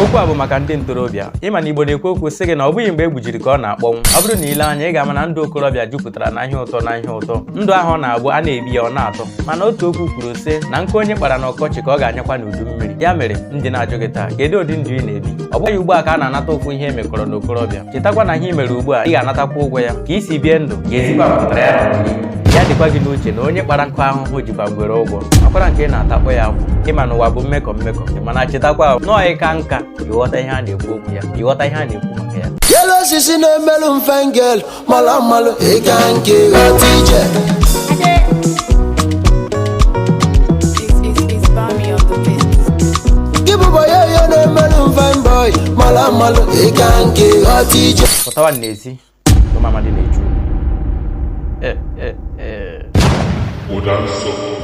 okwu a bụ maka ndị ntorobịa ịma na Igbo na-ekwu okwu sị gị na ọ bụghị mgbe egbujiri ka ọ na-akpọnwụ ọ bụrụ na ile anya ị ga-ama na ndụ okorobịa jupụtara na ihe ụtọ na ihe ụtọ ndụ ahụ na-abụ a na-ebi ya ọ na-atọ mana otu okwu kwuru sị na nke onye kpara n'ọkọchị ka ọ ga-anyakwa n'udu mmiri ya mere ndị na-ajụ gị taa kedu ụdị ndụ ị na-ebi ọ bụghị ugbu a ka a na-anata ofu ihe emekọrọ n'okorobịa chetakwa na ihe i mere ugbu a ị ga-anatakwa ụgwọ ya ka isi bie ndụ ga-ezikwa mpụtara ya n'ọdịnihu ya dịkwa gị n'uche na onye kpara nkụ ahụhụ jikwa ngwere ụgwọ akwara nke na-atakpọ ya akwụ ịma n'ụwa bụ mmekọ mana chetakwa nọọ ịka nka ịghọta ihe a na-ekwu okwu ya ịghọta ihe a na-ekwu maka ya yelo osisi na-emelụ mfengel mala mmalụ ịga nke ghọta ije gị bụ boy yo na-emelụ mfenboy mala mmalụ ịga nke ghọta ije pụtawa n'ezi ụmụ amadi na-eju Udan Soko.